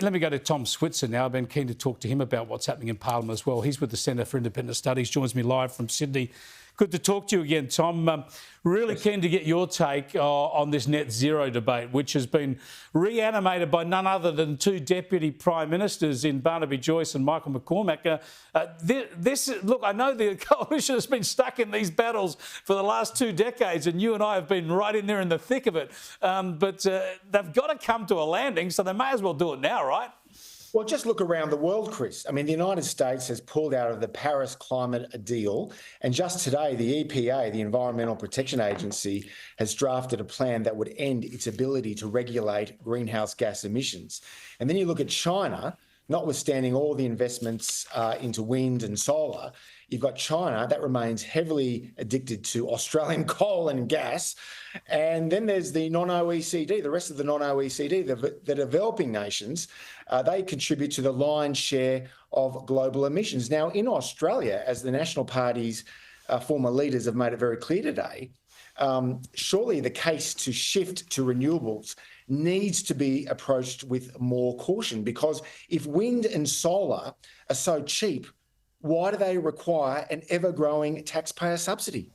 Let me go to Tom Switzer now. I've been keen to talk to him about what's happening in Parliament as well. He's with the Centre for Independent Studies, joins me live from Sydney. Good to talk to you again, Tom. Really keen to get your take on this net zero debate, which has been reanimated by none other than two deputy prime ministers in Barnaby, Joyce and Michael McCormack. Look, I know the coalition has been stuck in these battles for the last 2 decades, and you and I have been right in there in the thick of it. But they've got to come to a landing, so they may as well do it now, right? Well, just look around the world, Chris. I mean, the United States has pulled out of the Paris climate deal. And just today, the EPA, the Environmental Protection Agency, has drafted a plan that would end its ability to regulate greenhouse gas emissions. And then you look at China, notwithstanding all the investments into wind and solar, you've got China that remains heavily addicted to Australian coal and gas. And then there's the non-OECD, the rest of the non-OECD, the developing nations, they contribute to the lion's share of global emissions. Now, in Australia, as the National Party's former leaders have made it very clear today, surely the case to shift to renewables needs to be approached with more caution, because if wind and solar are so cheap, why do they require an ever-growing taxpayer subsidy?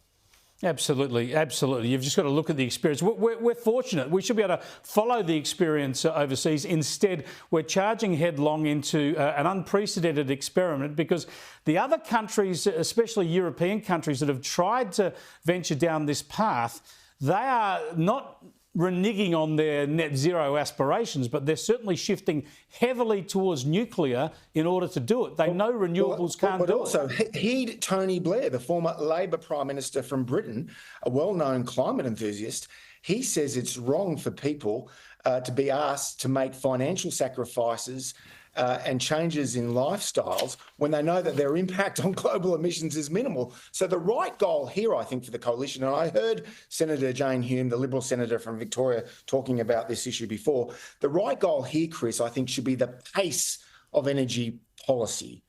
Absolutely, absolutely. You've just got to look at the experience. We're fortunate. We should be able to follow the experience overseas. Instead, we're charging headlong into an unprecedented experiment, because the other countries, especially European countries that have tried to venture down this path, they are not reneging on their net zero aspirations, but they're certainly shifting heavily towards nuclear in order to do it. They know renewables can't do it. But also, heed Tony Blair, the former Labor Prime Minister from Britain, a well-known climate enthusiast. He says it's wrong for people to be asked to make financial sacrifices and changes in lifestyles when they know that their impact on global emissions is minimal. So the right goal here, I think, for the coalition, and I heard Senator Jane Hume, the Liberal senator from Victoria, talking about this issue before, the right goal here, Chris, I think should be the pace of energy policy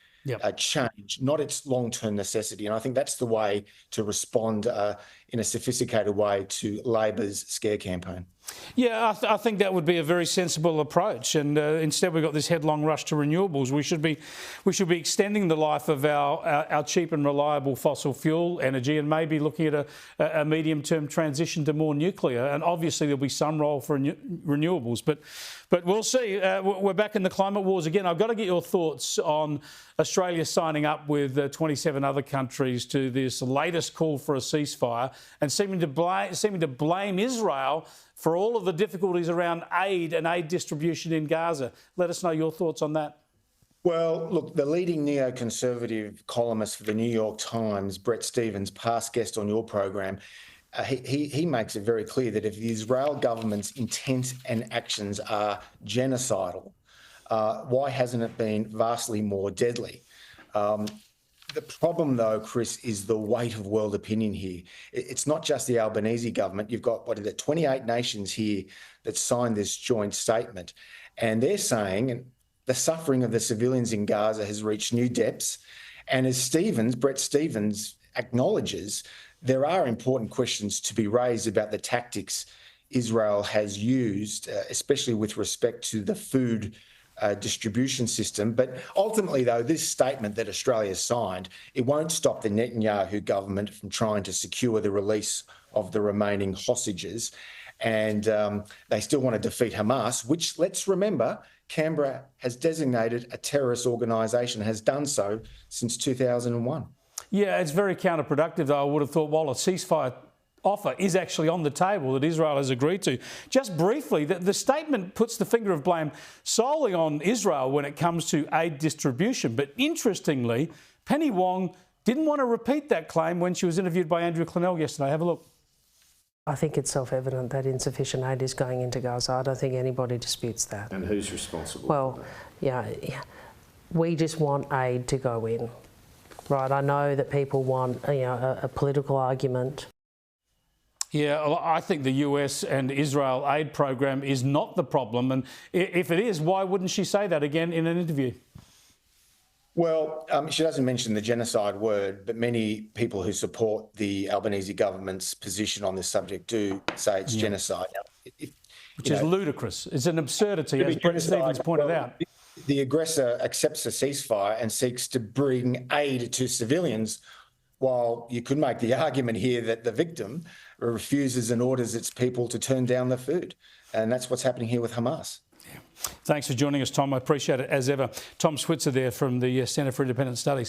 change, not its long-term necessity. And I think that's the way to respond in a sophisticated way to Labor's scare campaign. Yeah, I think that would be a very sensible approach. And instead, we've got this headlong rush to renewables. We should be extending the life of our cheap and reliable fossil fuel energy, and maybe looking at a medium-term transition to more nuclear. And obviously, there'll be some role for renewables. But we'll see. We're back in the climate wars again. I've got to get your thoughts on Australia signing up with 27 other countries to this latest call for a ceasefire, and seeming to blame Israel for all of the difficulties around aid and aid distribution in Gaza. Let us know your thoughts on that. Well, look, the leading neoconservative columnist for the New York Times, Brett Stevens, past guest on your program, he makes it very clear that if the Israel government's intent and actions are genocidal, why hasn't it been vastly more deadly? The problem, though, Chris, is the weight of world opinion here. It's not just the Albanese government. You've got, 28 nations here that signed this joint statement. And they're saying the suffering of the civilians in Gaza has reached new depths. And as Brett Stevens acknowledges, there are important questions to be raised about the tactics Israel has used, especially with respect to the food distribution system. But ultimately, though, this statement that Australia signed, it won't stop the Netanyahu government from trying to secure the release of the remaining hostages. And they still want to defeat Hamas, which, let's remember, Canberra has designated a terrorist organisation, has done so since 2001. Yeah, it's very counterproductive, though. I would have thought, while a ceasefire offer is actually on the table that Israel has agreed to. Just briefly, the statement puts the finger of blame solely on Israel when it comes to aid distribution. But interestingly, Penny Wong didn't want to repeat that claim when she was interviewed by Andrew Clennell yesterday. Have a look. I think it's self-evident that insufficient aid is going into Gaza. I don't think anybody disputes that. And who's responsible? Well, yeah, we just want aid to go in, right? I know that people want, a political argument. Yeah, I think the US and Israel aid program is not the problem. And if it is, why wouldn't she say that again in an interview? Well, she doesn't mention the genocide word, but many people who support the Albanese government's position on this subject do say it's genocide. Now, which is ludicrous. It's an absurdity, as Brett Stevens pointed out. the aggressor accepts a ceasefire and seeks to bring aid to civilians, while you could make the argument here that the victim refuses and orders its people to turn down the food. And that's what's happening here with Hamas. Thanks for joining us, Tom. I appreciate it as ever. Tom Switzer there from the Centre for Independent Studies.